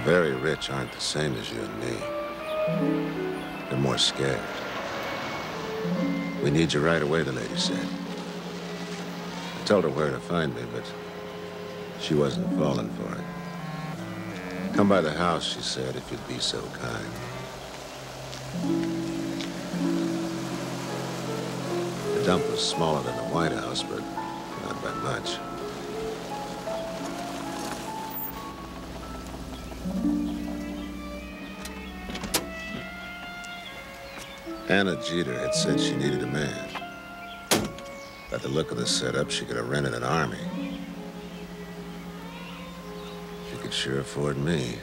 very rich aren't the same as you and me. They're more scared. We need you right away, the lady said. I told her where to find me, but she wasn't falling for it. Come by the house, she said, if you'd be so kind. The dump was smaller than the White House, but not by much. Anna Jeter had said she needed a man. By the look of the setup, she could have rented an army. She could sure afford me.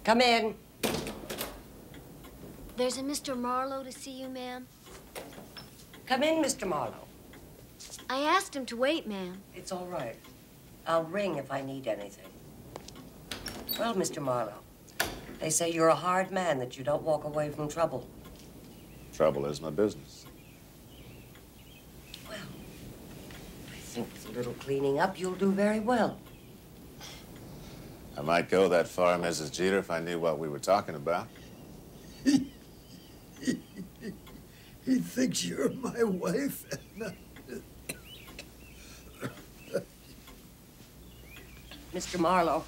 Come in. There's a Mr. Marlowe to see you, ma'am. Come in, Mr. Marlowe. I asked him to wait, ma'am. It's all right. I'll ring if I need anything. Well, Mr. Marlowe, they say you're a hard man, that you don't walk away from trouble. Trouble is my business. Well, I think with a little cleaning up, you'll do very well. I might go that far, Mrs. Jeter, if I knew what we were talking about. He thinks you're my wife. Mr. Marlowe,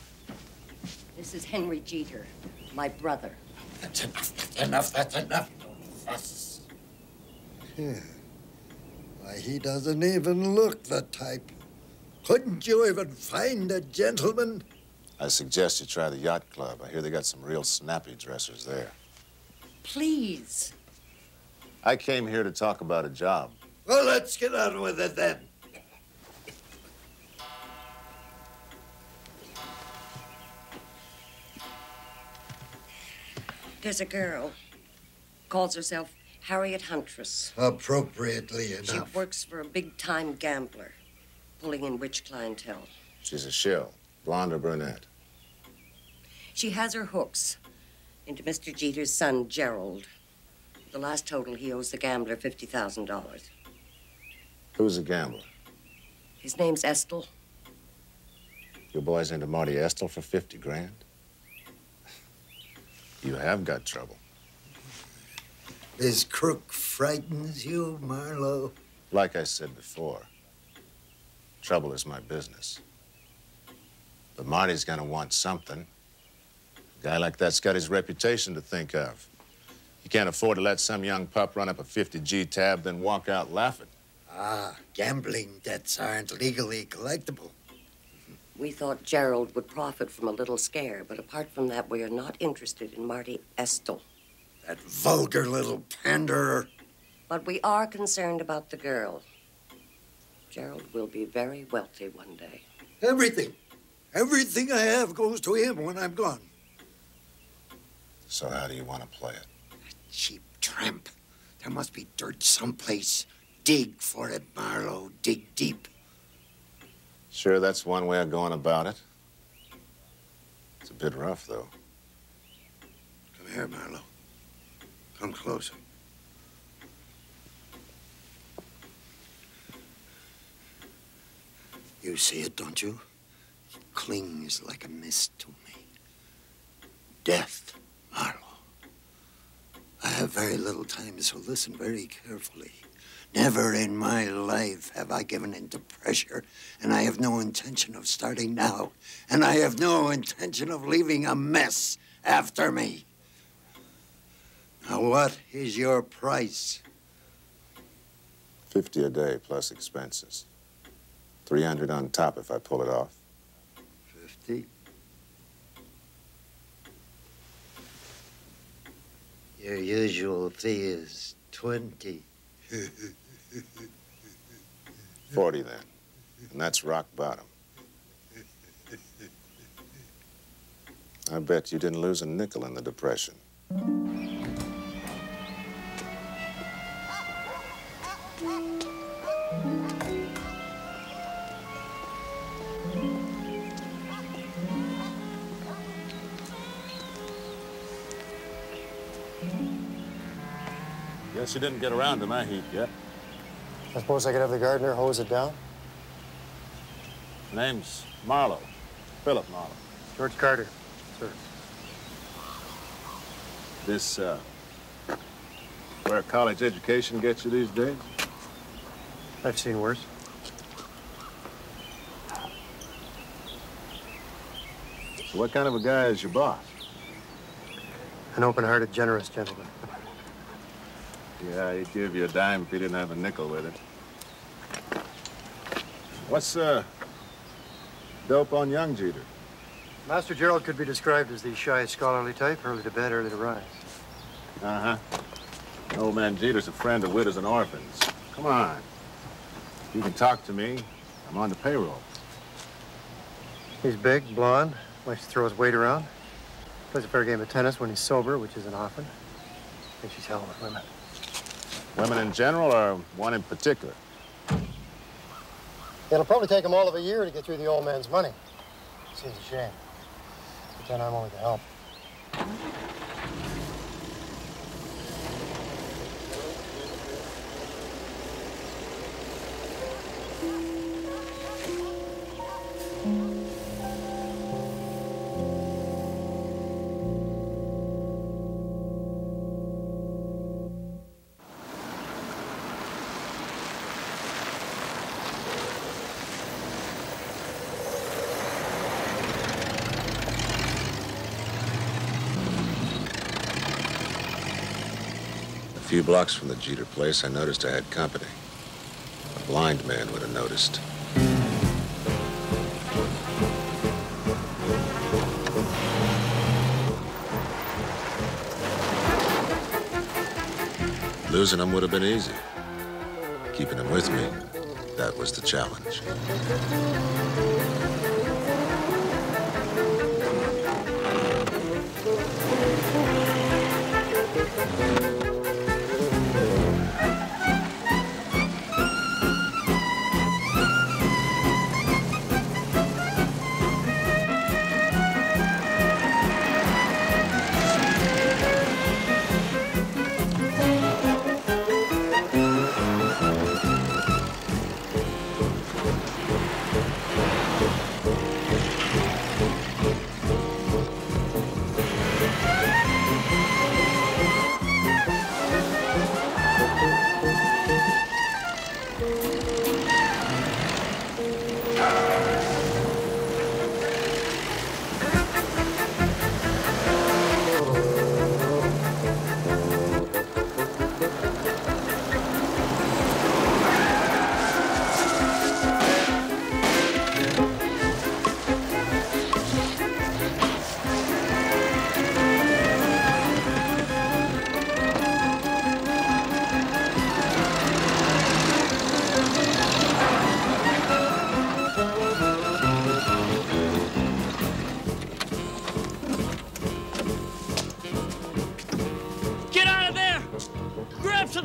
this is Henry Jeter, my brother. That's enough, that's enough, that's enough. Don't fuss. Yeah. Why, he doesn't even look the type. Couldn't you even find a gentleman? I suggest you try the yacht club. I hear they got some real snappy dressers there. Please. I came here to talk about a job. Well, let's get on with it then. There's a girl, calls herself Harriet Huntress. Appropriately enough. She works for a big-time gambler, pulling in rich clientele. She's a shill, blonde or brunette. She has her hooks into Mr. Jeter's son, Gerald. The last total, he owes the gambler $50,000. Who's a gambler? His name's Estelle. Your boy's into Marty Estelle for 50 grand? You have got trouble. This crook frightens you, Marlowe? Like I said before, trouble is my business. But Marty's gonna want something. A guy like that's got his reputation to think of. You can't afford to let some young pup run up a 50G tab, then walk out laughing. Ah, gambling debts aren't legally collectible. We thought Gerald would profit from a little scare, but apart from that, we are not interested in Marty Estelle. That vulgar little panderer. But we are concerned about the girl. Gerald will be very wealthy one day. Everything I have goes to him when I'm gone. So how do you want to play it? Cheap tramp. There must be dirt someplace. Dig for it, Marlowe. Dig deep. Sure, that's one way of going about it. It's a bit rough, though. Come here, Marlowe. Come closer. You see it, don't you? It clings like a mist to me. Death, Marlowe. I have very little time, so listen very carefully. Never in my life have I given in to pressure, and I have no intention of starting now. And I have no intention of leaving a mess after me. Now, what is your price? $50 a day plus expenses. $300 on top if I pull it off. 50? Your usual fee is 20. 40 then. And that's rock bottom. I bet you didn't lose a nickel in the Depression. Guess you didn't get around to my heap yet. I suppose I could have the gardener hose it down? Name's Marlowe. Philip Marlowe. George Carter, sir. This, where a college education gets you these days? I've seen worse. So what kind of a guy is your boss? An open-hearted, generous gentleman. Yeah, he'd give you a dime if he didn't have a nickel with it. What's, dope on young Jeter? Master Gerald could be described as the shy, scholarly type, early to bed, early to rise. Uh-huh. Old man Jeter's a friend of widows and orphans. Come on. You can talk to me. I'm on the payroll. He's big, blonde, likes to throw his weight around. Plays a fair game of tennis when he's sober, which isn't often. Thinks he's hell with women. Women in general or one in particular? It'll probably take him all of a year to get through the old man's money. Seems a shame. But then I'm only to help. A few blocks from the Jeter place, I noticed I had company. A blind man would have noticed. Losing him would have been easy. Keeping him with me, that was the challenge.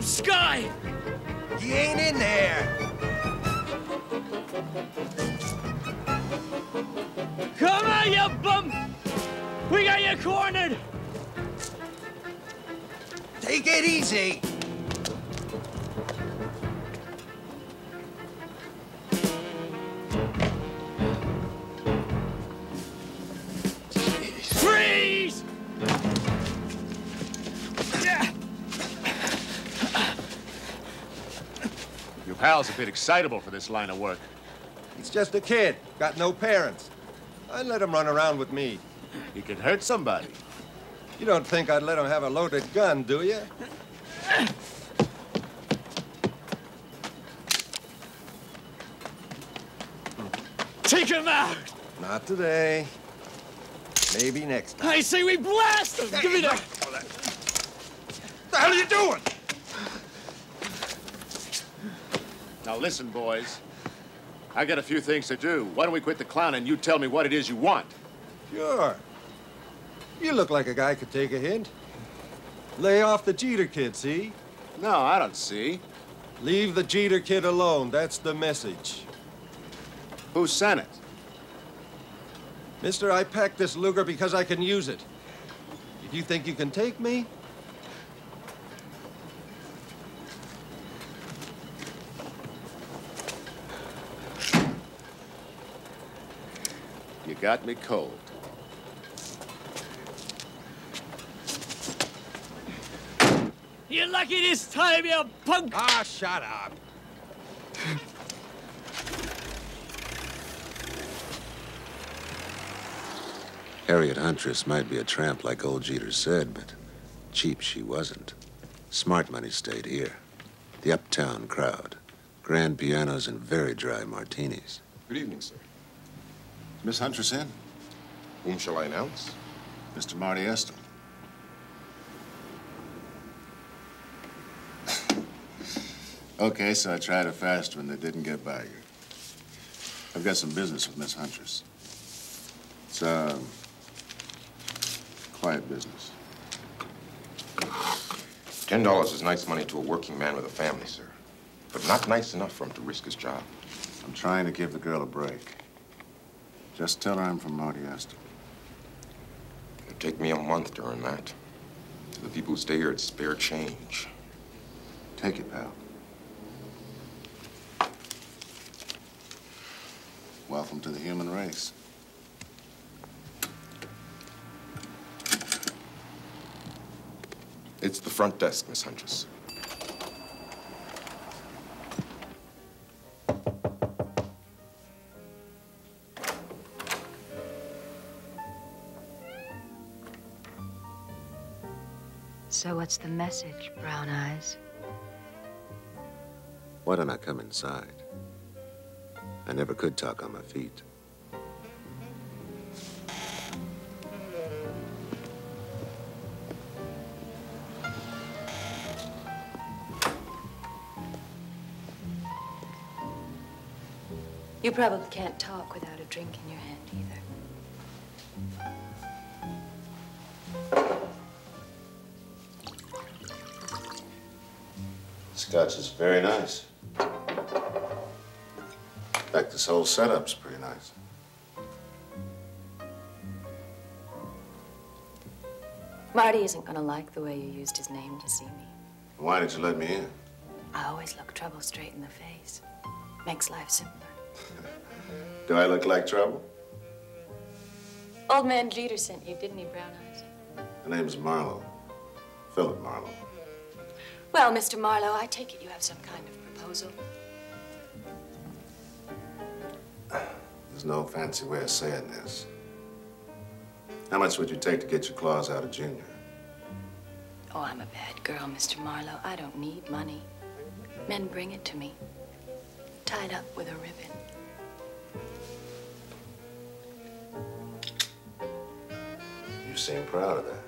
Sky! He ain't in there! Come on, you bum! We got you cornered! Take it easy! Freeze! Pal's a bit excitable for this line of work. He's just a kid, got no parents. I'd let him run around with me. He could hurt somebody. You don't think I'd let him have a loaded gun, do you? Take him out! Not today. Maybe next time. I say we blast him! Give me that! What the hell are you doing? Now listen, boys. I got a few things to do. Why don't we quit the clown and you tell me what it is you want? Sure. You look like a guy could take a hint. Lay off the Jeter kid, see? No, I don't see. Leave the Jeter kid alone. That's the message. Who sent it? Mister, I packed this Luger because I can use it. If you think you can take me, got me cold. You're lucky this time, you punk! Ah, shut up. Harriet Huntress might be a tramp like old Jeter said, but cheap she wasn't. Smart money stayed here. The uptown crowd. Grand pianos and very dry martinis. Good evening, sir. Is Miss Huntress in? Whom shall I announce? Mr. Marty Estel. Okay, so I tried a fast one that didn't get by you. I've got some business with Miss Huntress. It's, quiet business. $10 is nice money to a working man with a family, sir. But not nice enough for him to risk his job. I'm trying to give the girl a break. Just tell her I'm from Marty Estel. It'll take me a month to earn that. To the people who stay here, it's spare change. Take it, pal. Welcome to the human race. It's the front desk, Miss Huntress. So what's the message, Brown Eyes? Why don't I come inside? I never could talk on my feet. You probably can't talk without a drink in your hand either. Scotch is very nice. In fact, this whole setup's pretty nice. Marty isn't gonna like the way you used his name to see me. Why did you let me in? I always look trouble straight in the face. Makes life simpler. Do I look like trouble? Old man Jeter sent you, didn't he, Brown Eyes? The name's Marlowe. Philip Marlowe. Well, Mr. Marlowe, I take it you have some kind of proposal. There's no fancy way of saying this. How much would you take to get your claws out of Junior? Oh, I'm a bad girl, Mr. Marlowe. I don't need money. Men bring it to me, tied up with a ribbon. You seem proud of that.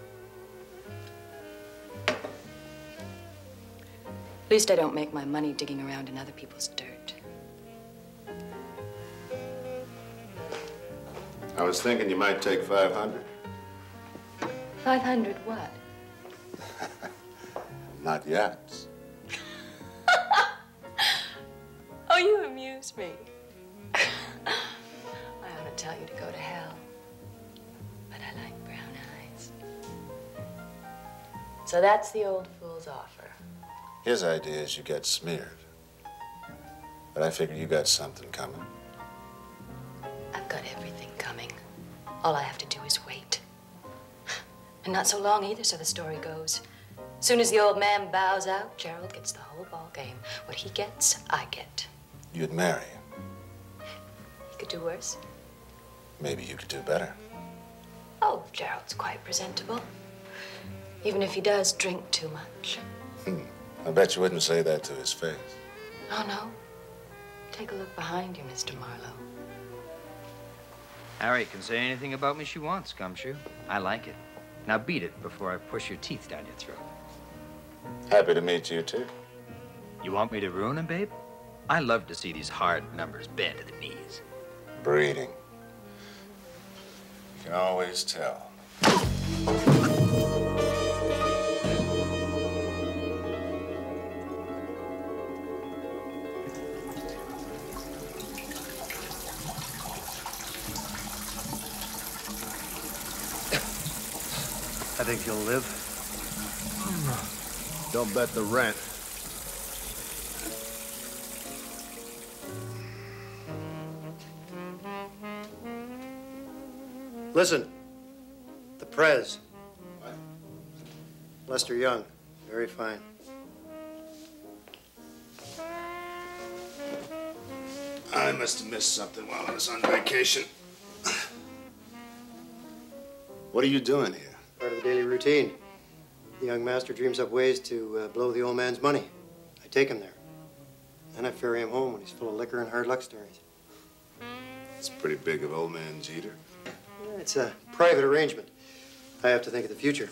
At least I don't make my money digging around in other people's dirt. I was thinking you might take 500. 500 what? Not yachts. Oh, you amuse me. I ought to tell you to go to hell. But I like brown eyes. So that's the old fool's offer. His idea is you get smeared. But I figure you got something coming. I've got everything coming. All I have to do is wait. And not so long either, so the story goes. Soon as the old man bows out, Gerald gets the whole ball game. What he gets, I get. You'd marry him. He could do worse. Maybe you could do better. Oh, Gerald's quite presentable. Even if he does drink too much. I bet you wouldn't say that to his face. Oh, no. Take a look behind you, Mr. Marlowe. Harriet can say anything about me she wants, Gumshoe. I like it. Now beat it before I push your teeth down your throat. Happy to meet you, too. You want me to ruin him, babe? I love to see these hard numbers bend to the knees. Breeding. You can always tell. I think you'll live. Don't bet the rent. Listen. The Prez. Lester Young. Very fine. I must have missed something while I was on vacation. What are you doing here? Part of the daily routine. The young master dreams up ways to blow the old man's money. I take him there. Then I ferry him home when he's full of liquor and hard luck stories. It's pretty big of old man Jeter. It's a private arrangement. I have to think of the future.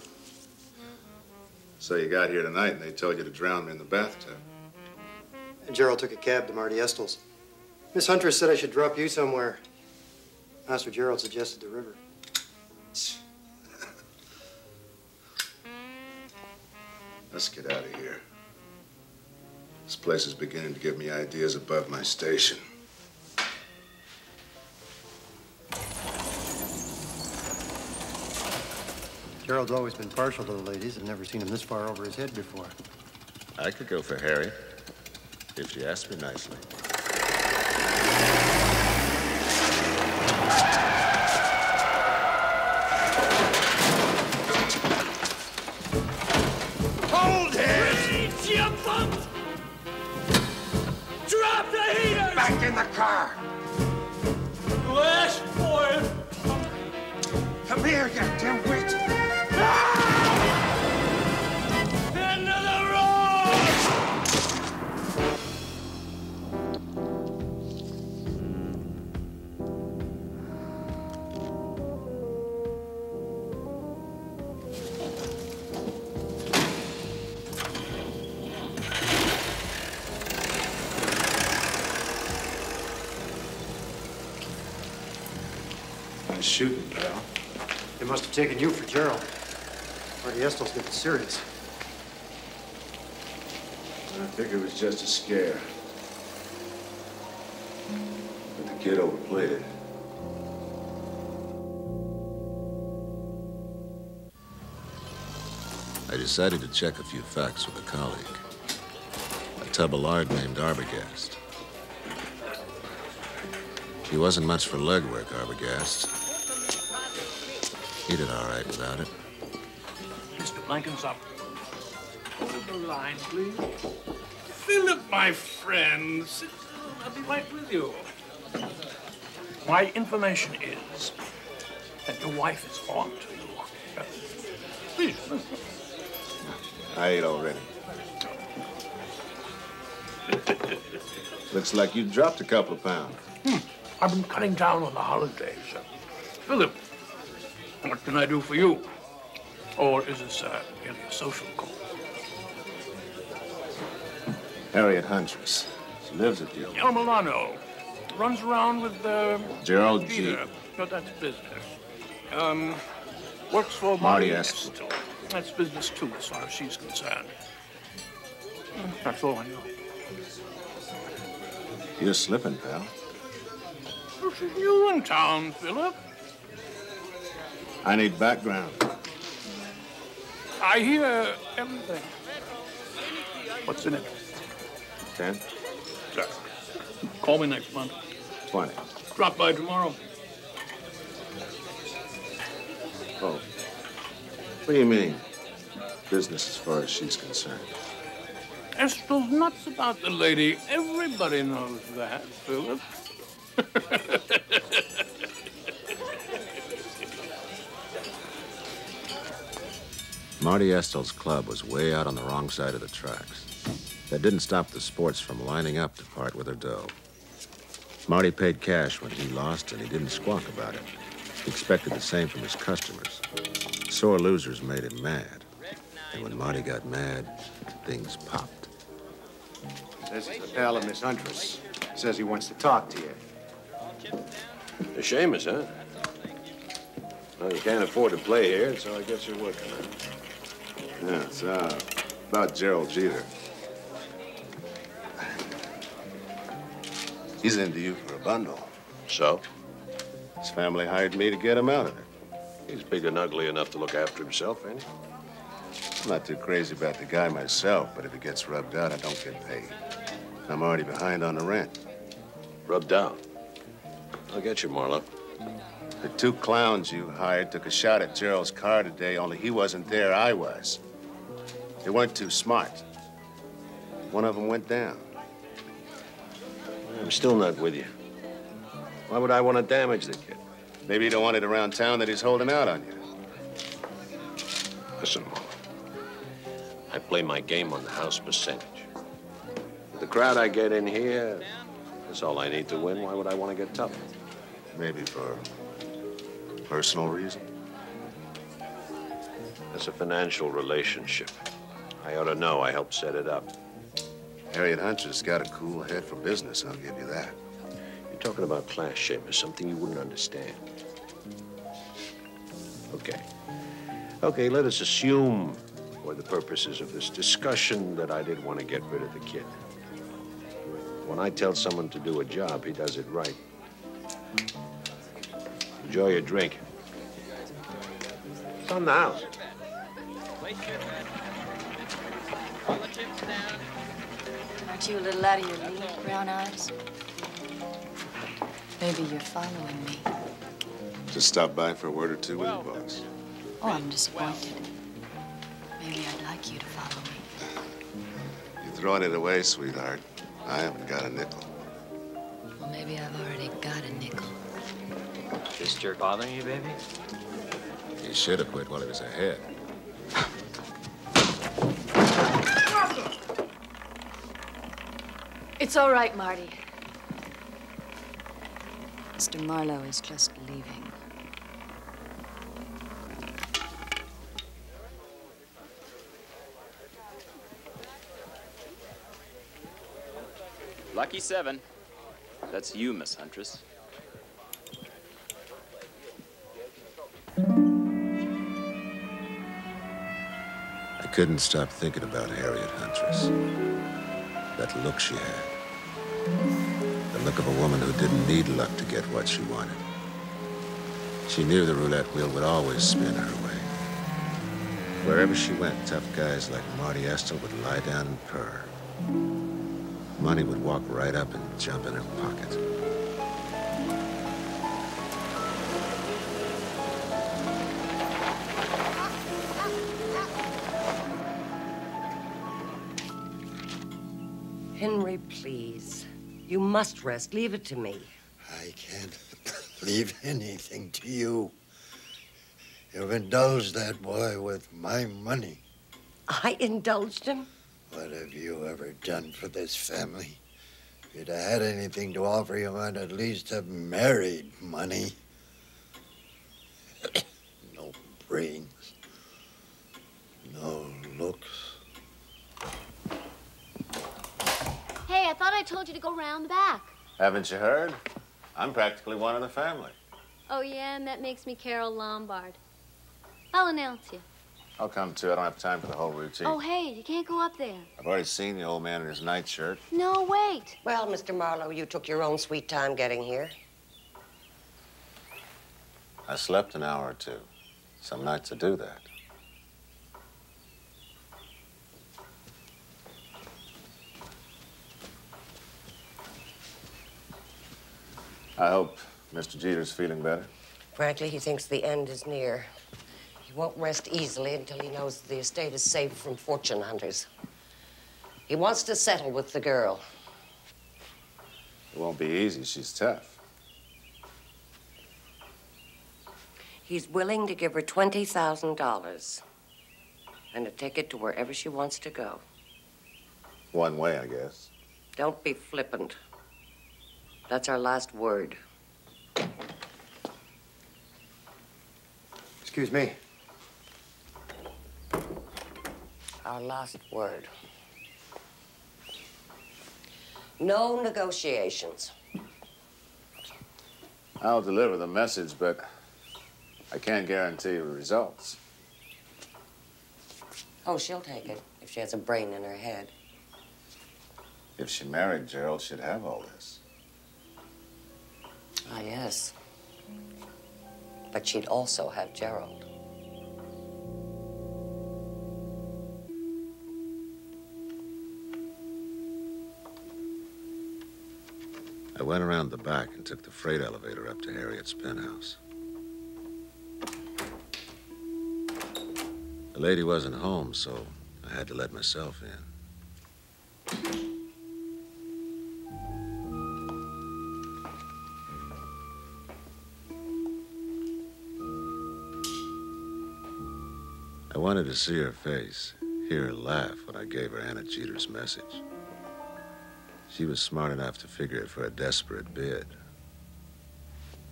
So you got here tonight and they told you to drown me in the bathtub. And Gerald took a cab to Marty Estel's. Miss Huntress said I should drop you somewhere. Master Gerald suggested the river. Let's get out of here. This place is beginning to give me ideas above my station. Gerald's always been partial to the ladies. I've never seen him this far over his head before. I could go for Harry, if you asked me nicely. Hold it! Reach, you bump! Drop the heater! Back in the car! Last boy! Come here, you dimwit! End of the road! Nice shooting, pal. They must have taken you for Gerald. Marty Estel's getting serious. I think it was just a scare. But the kid overplayed it. I decided to check a few facts with a colleague. A tub of lard named Arbogast. He wasn't much for legwork, Arbogast. He did all right without it. Mr. Blenkinsop, hold the line, please. Philip, my friend, sit down. I'll be right with you. My information is that your wife is on to you. Please. I ate already. Looks like you dropped a couple of pounds. I've been cutting down on the holidays. Philip, what can I do for you? Or is this merely a social call? Harriet Huntress. She lives with you. El Milano runs around with Gerald G. Jeter. No, that's business. Works for Marty Marty Estel. Estel. That's business too, as far as she's concerned. That's all I know. You're slipping, pal. Well, she's new in town, Philip. I need background. I hear everything. What's in it? 10? Sir, call me next month. 20. Drop by tomorrow. Oh. What do you mean? Business as far as she's concerned. Estel's nuts about the lady. Everybody knows that, Philip. Marty Estel's club was way out on the wrong side of the tracks. That didn't stop the sports from lining up to part with their dough. Marty paid cash when he lost, and he didn't squawk about it. He expected the same from his customers. Sore losers made him mad. And when Marty got mad, things popped. This is a pal of Miss Huntress. Says he wants to talk to you. A Seamus, huh? Well, you can't afford to play here, so I guess you're working on it. Yeah, it's about Gerald Jeter. He's into you for a bundle. So? His family hired me to get him out of it. He's big and ugly enough to look after himself, ain't he? I'm not too crazy about the guy myself, but if he gets rubbed out, I don't get paid. I'm already behind on the rent. Rubbed out? I'll get you, Marlowe. The two clowns you hired took a shot at Gerald's car today, only he wasn't there, I was. They weren't too smart. One of them went down. I'm still not with you. Why would I want to damage the kid? Maybe you don't want it around town that he's holding out on you. Listen, Marlowe. I play my game on the house percentage. The crowd I get in here, that's all I need to win. Why would I want to get tough? Maybe for personal reason? That's a financial relationship. I ought to know. I helped set it up. Harriet Hunter's got a cool head for business, I'll give you that. You're talking about class, Seamus, something you wouldn't understand. Okay. Okay, let us assume, for the purposes of this discussion, that I did want to get rid of the kid. When I tell someone to do a job, he does it right. Enjoy your drink. It's on the house. Aren't you a little out of your league, Brown Eyes? Maybe you're following me. Just stop by for a word or two with your boss. Oh, I'm disappointed. Maybe I'd like you to follow me. You're throwing it away, sweetheart. I haven't got a nickel. Well, maybe I've already got a nickel. This jerk bothering you, baby? He should have quit while he was ahead. It's all right, Marty. Mr. Marlowe is just leaving. Lucky 7. That's you, Miss Huntress. I couldn't stop thinking about Harriet Huntress. That look she had. The look of a woman who didn't need luck to get what she wanted. She knew the roulette wheel would always spin her way. Wherever she went, tough guys like Marty Estelle would lie down and purr. Money would walk right up and jump in her pocket. Henry, please. You must rest. Leave it to me. I can't leave anything to you. You've indulged that boy with my money. I indulged him? What have you ever done for this family? If you'd have had anything to offer, you might at least have married money. No brains. No looks. Hey, I thought I told you to go round the back. Haven't you heard? I'm practically one of the family. Oh, yeah, and that makes me Carol Lombard. I'll announce you. I'll come too. I don't have time for the whole routine. Oh, hey, you can't go up there. I've already seen the old man in his nightshirt. No, wait. Well, Mr. Marlowe, you took your own sweet time getting here. I slept an hour or two. Some nights I do that. I hope Mr. Jeter's feeling better. Frankly, he thinks the end is near. He won't rest easily until he knows the estate is safe from fortune hunters. He wants to settle with the girl. It won't be easy. She's tough. He's willing to give her $20,000 and a ticket to wherever she wants to go. One way, I guess. Don't be flippant. That's our last word. Excuse me. Our last word. No negotiations. I'll deliver the message, but I can't guarantee the results. Oh, she'll take it if she has a brain in her head. If she married Gerald, she'd have all this. Ah, yes. But she'd also have Gerald. I went around the back and took the freight elevator up to Harriet's penthouse. The lady wasn't home, so I had to let myself in. I wanted to see her face, hear her laugh when I gave her Anna Jeter's message. She was smart enough to figure it for a desperate bid,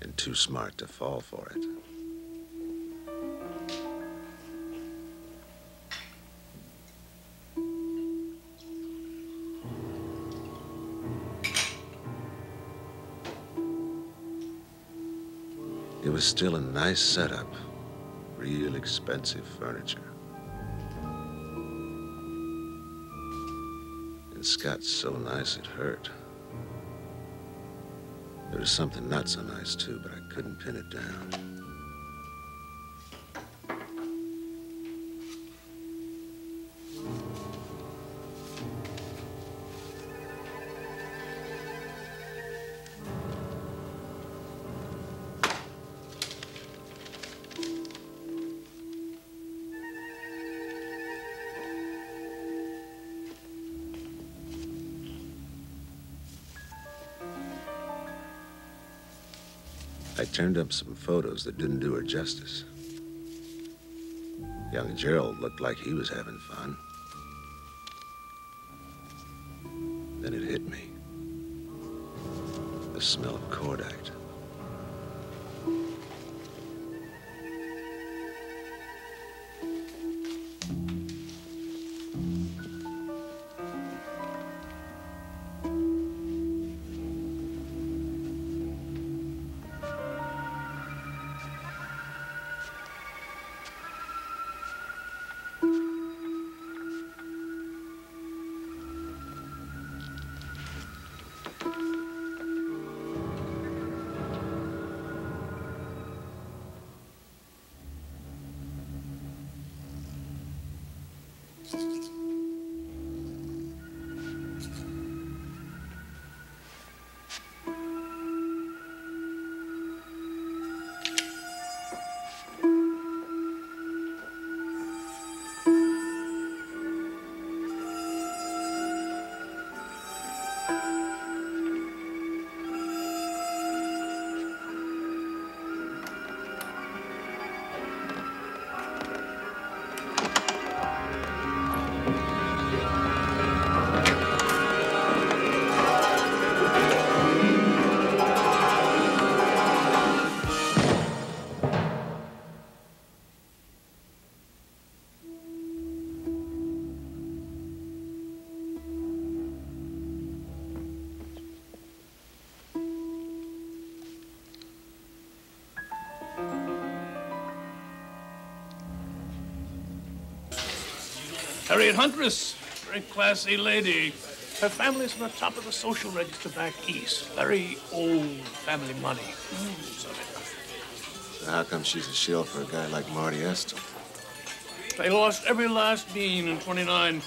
and too smart to fall for it. It was still a nice setup, real expensive furniture. And Scott's so nice it hurt. There was something not so nice too, but I couldn't pin it down. I turned up some photos that didn't do her justice. Young Gerald looked like he was having fun. Then it hit me. The smell of cordite. Harriet Huntress, very classy lady. Her family's from the top of the social register back east. Very old family money. So how come she's a shill for a guy like Marty Estel? They lost every last bean in 29.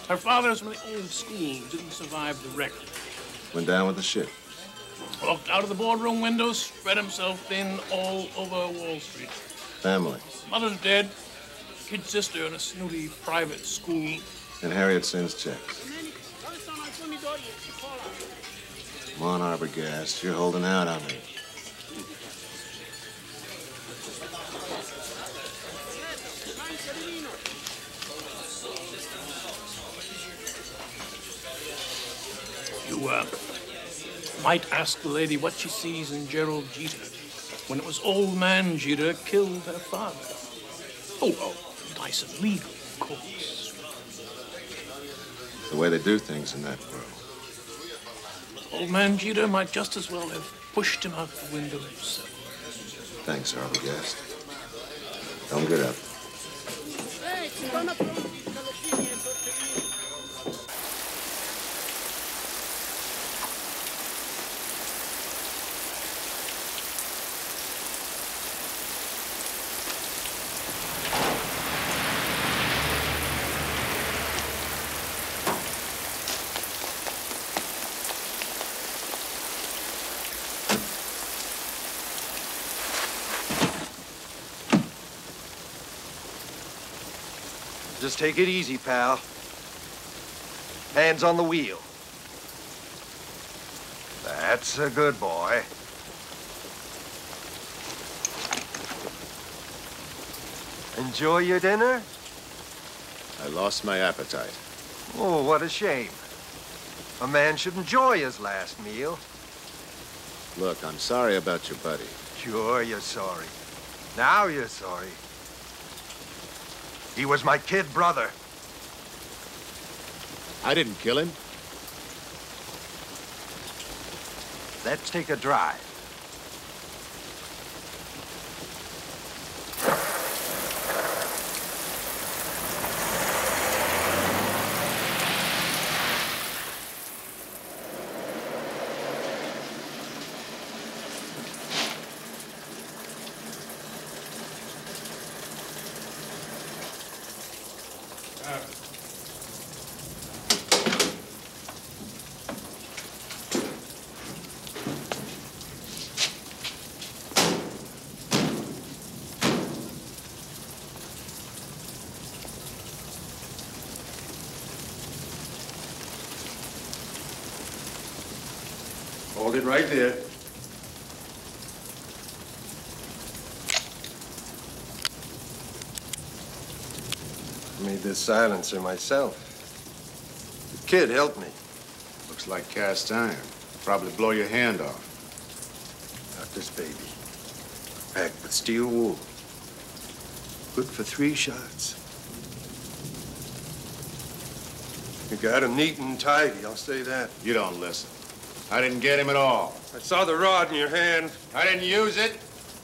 Her father's from the old school, didn't survive the wreck. Went down with the ship. Walked out of the boardroom window, spread himself thin all over Wall Street. Family. Mother's dead. Kid sister in a snooty private school. And Harriet sends checks. Come on, Arbogast. You're holding out on me. You, might ask the lady what she sees in Gerald Jeter when it was old man Jeter killed her father. Oh, nice and legal, of course. The way they do things in that world. Old man Jeter might just as well have pushed him out the window himself. Thanks, Arbogast. Don't get up. just take it easy, pal. Hands on the wheel. That's a good boy. Enjoy your dinner? I lost my appetite. Oh, what a shame. A man should enjoy his last meal. Look, I'm sorry about your buddy. Sure, you're sorry. Now you're sorry. He was my kid brother. I didn't kill him. Let's take a drive. Hold it right there. Made this silencer myself. The kid helped me. Looks like cast iron. Probably blow your hand off. Not this baby. Packed with steel wool. Good for 3 shots. You got him neat and tidy, I'll say that. You don't listen. I didn't get him at all. I saw the rod in your hand. I didn't use it.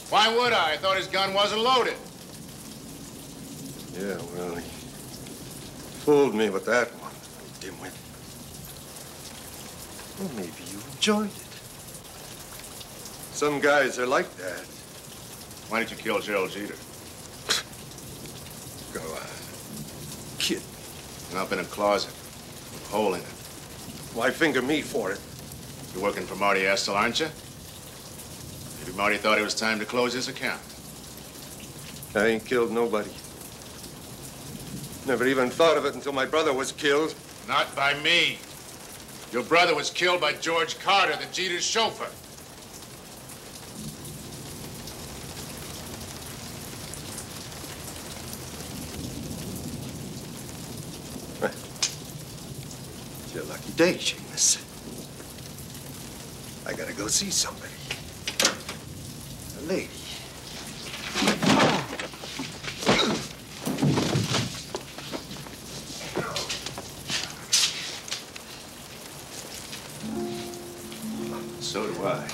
Why would I? I thought his gun wasn't loaded. Yeah, well, he fooled me with that one, dimwit. Well, maybe you enjoyed it. Some guys are like that. Why didn't you kill Gerald Jeter? Go on. Kid. And up in a closet. With a hole in it. Why finger me for it? You're working for Marty Astle, aren't you? Maybe Marty thought it was time to close his account. I ain't killed nobody. Never even thought of it until my brother was killed. Not by me. Your brother was killed by George Carter, the Jeter's chauffeur. It's your lucky day, Seamus. I gotta go see somebody. A lady. So do I.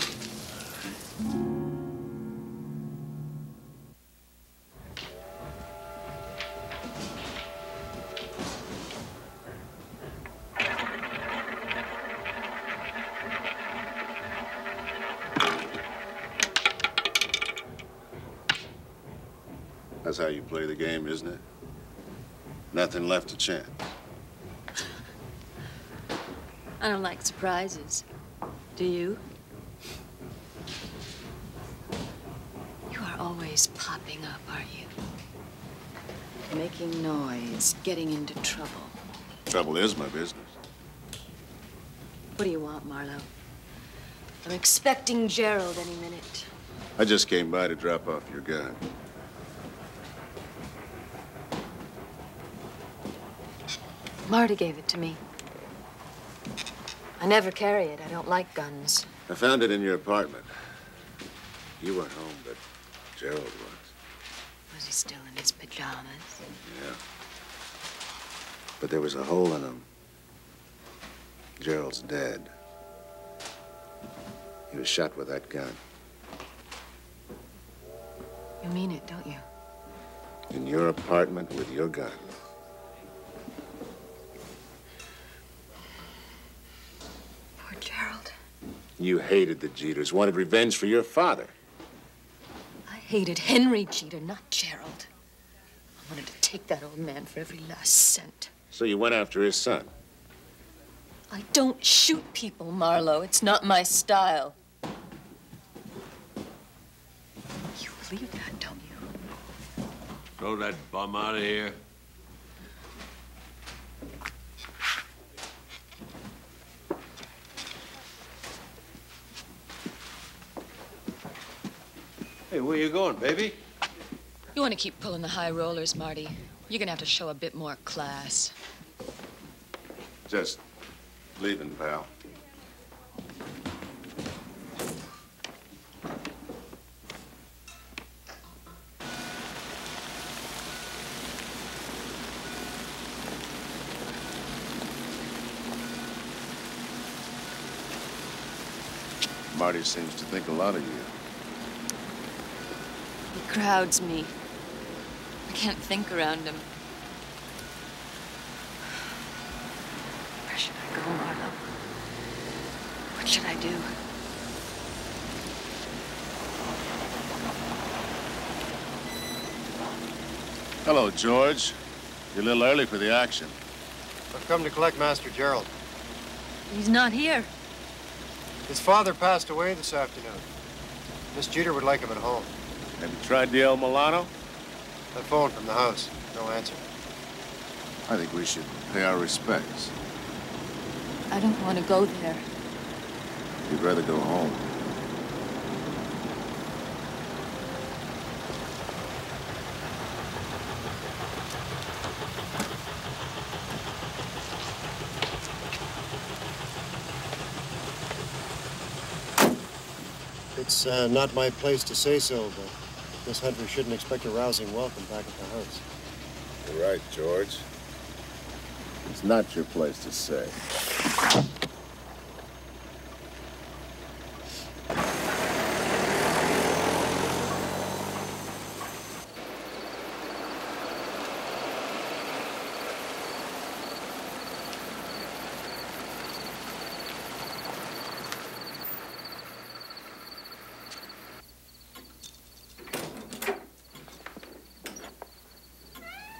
That's how you play the game, isn't it? Nothing left to chance. I don't like surprises. Do you? You are always popping up, aren't you? Making noise, getting into trouble. Trouble is my business. What do you want, Marlowe? I'm expecting Gerald any minute. I just came by to drop off your gun. Marty gave it to me. I never carry it. I don't like guns. I found it in your apartment. You weren't home, but Gerald was. Was he still in his pajamas? Yeah. But there was a hole in him. Gerald's dead. He was shot with that gun. You mean it, don't you? In your apartment with your gun. Poor Gerald. You hated the Jeters, wanted revenge for your father. I hated Henry Jeter, not Gerald. I wanted to take that old man for every last cent. So you went after his son. I don't shoot people, Marlowe. It's not my style. You believe that, don't you? Throw that bum out of here. Hey, where you going, baby? You want to keep pulling the high rollers, Marty. You're gonna have to show a bit more class. Just leaving, pal. Marty seems to think a lot of you. He crowds me. I can't think around him. Where should I go, Marlowe? What should I do? Hello, George. You're a little early for the action. I've come to collect Master Gerald. He's not here. His father passed away this afternoon. Miss Jeter would like him at home. Have you tried the El Milano? I phoned from the house. No answer. I think we should pay our respects. I don't want to go there. You'd rather go home. It's not my place to say so, but Miss Hunter shouldn't expect a rousing welcome back at the house. You're right, George. It's not your place to say.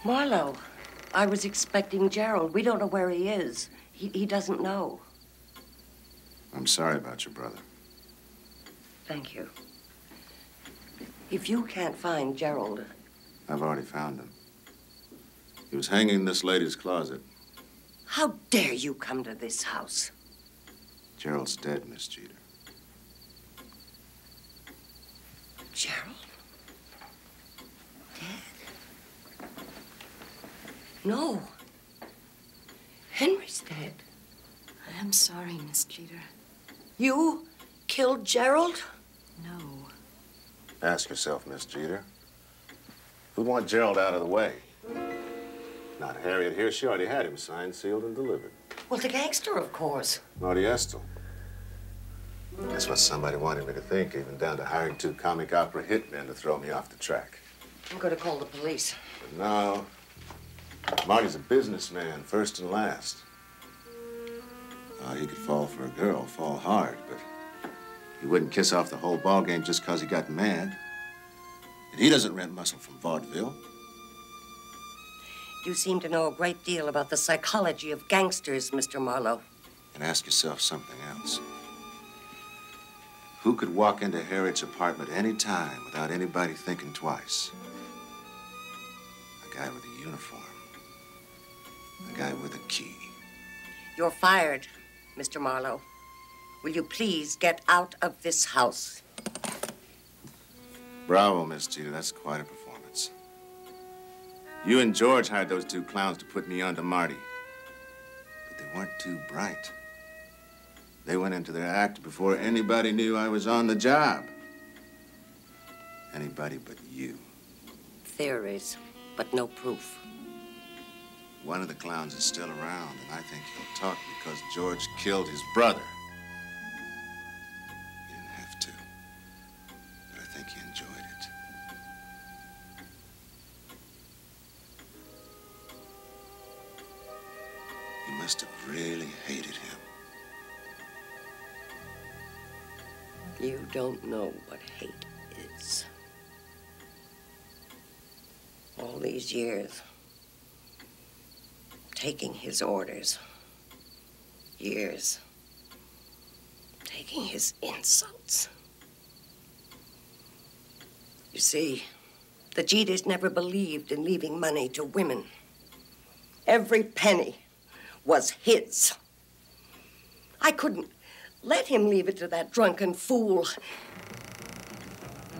Marlowe, I was expecting Gerald. We don't know where he is. He doesn't know. I'm sorry about your brother. Thank you. If you can't find Gerald... I've already found him. He was hanging in this lady's closet. How dare you come to this house? Gerald's dead, Miss Jeter. Gerald? No. Henry's dead. I am sorry, Miss Jeter. You killed Gerald? No. Ask yourself, Miss Jeter. Who'd want Gerald out of the way? Not Harriet here. She already had him signed, sealed, and delivered. Well, the gangster, of course. Marty Estel. That's what somebody wanted me to think, even down to hiring 2 comic opera hitmen to throw me off the track. I'm going to call the police. But no. Marty's a businessman, first and last. He could fall for a girl, fall hard, but he wouldn't kiss off the whole ballgame just because he got mad. And he doesn't rent muscle from vaudeville. You seem to know a great deal about the psychology of gangsters, Mr. Marlowe. And ask yourself something else. Who could walk into Harriet's apartment any time without anybody thinking twice? A guy with a uniform. A guy with a key. You're fired, Mr. Marlowe. Will you please get out of this house? Bravo, Miss Jeter. That's quite a performance. You and George hired those 2 clowns to put me onto Marty. But they weren't too bright. They went into their act before anybody knew I was on the job. Anybody but you. Theories, but no proof. One of the clowns is still around, and I think he'll talk because George killed his brother. He didn't have to, but I think he enjoyed it. He must have really hated him. You don't know what hate is. All these years, taking his orders. Years, taking his insults. You see, the Jeters never believed in leaving money to women. Every penny was his. I couldn't let him leave it to that drunken fool.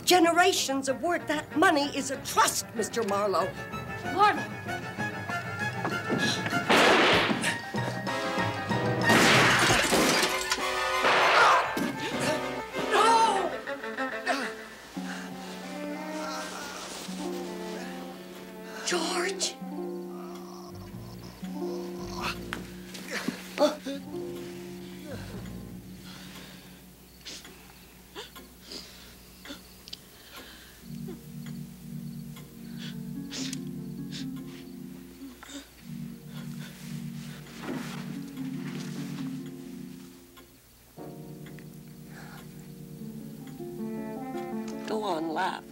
Generations of work. That money is a trust, Mr. Marlowe. Marlowe! No! George! Go on, laugh.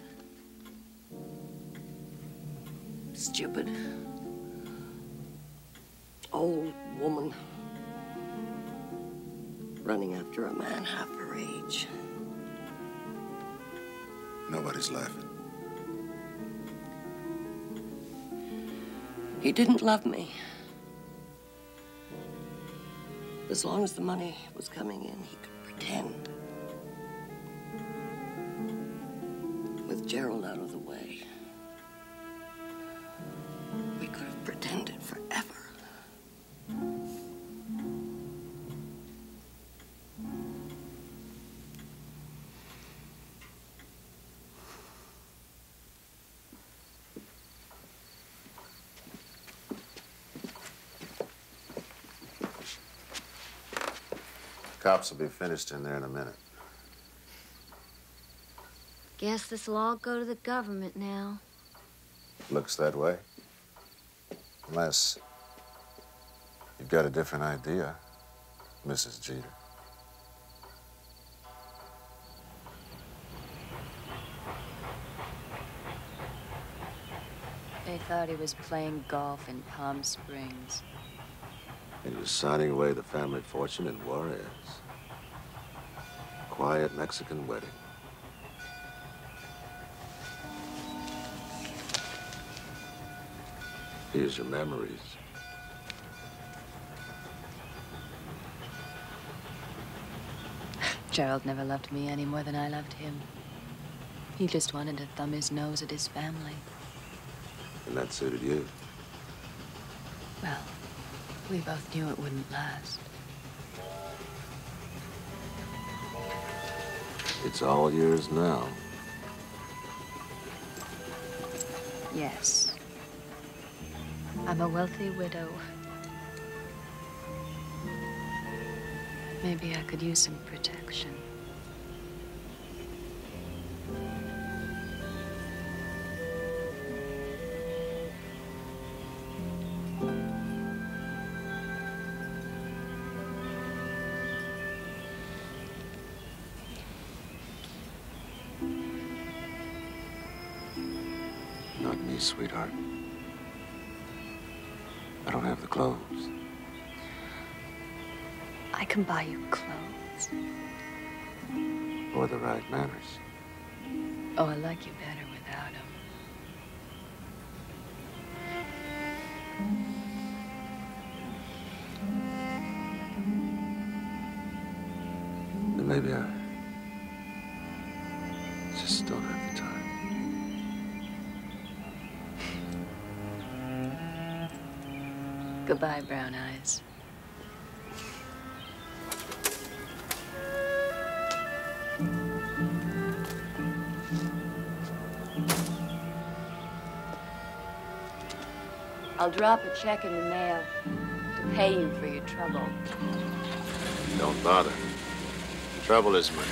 Stupid. Old woman. Running after a man half her age. Nobody's laughing. He didn't love me. As long as the money was coming in, he could pretend. With Gerald out of the way, we could have pretended forever. Cops will be finished in there in a minute. Guess this'll all go to the government now. Looks that way. Unless you've got a different idea, Mrs. Jeter. They thought he was playing golf in Palm Springs. He was signing away the family fortune in Juarez. Quiet Mexican wedding. Here's your memories. Gerald never loved me any more than I loved him. He just wanted to thumb his nose at his family. And that suited you. Well, we both knew it wouldn't last. It's all yours now. Yes. I'm a wealthy widow. Maybe I could use some protection. Not me, sweetheart. I don't have the clothes. I can buy you clothes. Or the right manners. Oh, I like you better without them. Then maybe I just don't have the time. Goodbye, brown eyes. I'll drop a check in the mail to pay you for your trouble. Don't bother. The trouble is money.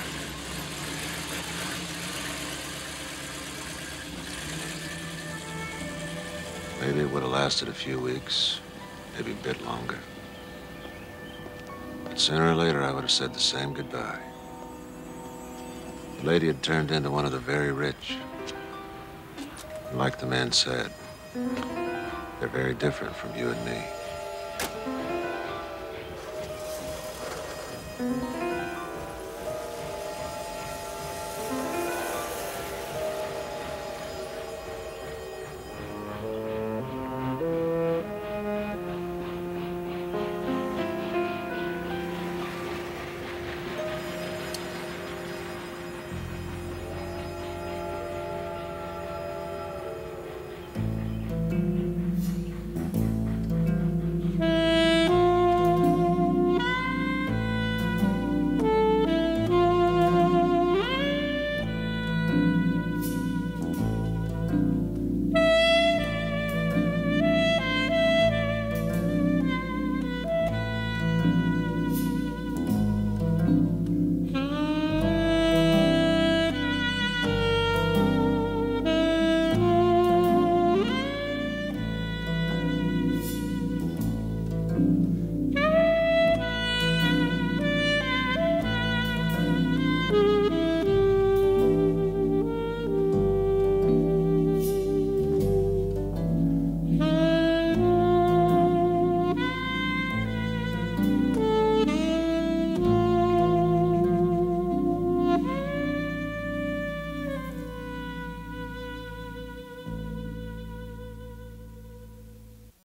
Maybe it would have lasted a few weeks, maybe a bit longer. But sooner or later, I would have said the same goodbye. The lady had turned into one of the very rich. And like the man said, they're very different from you and me.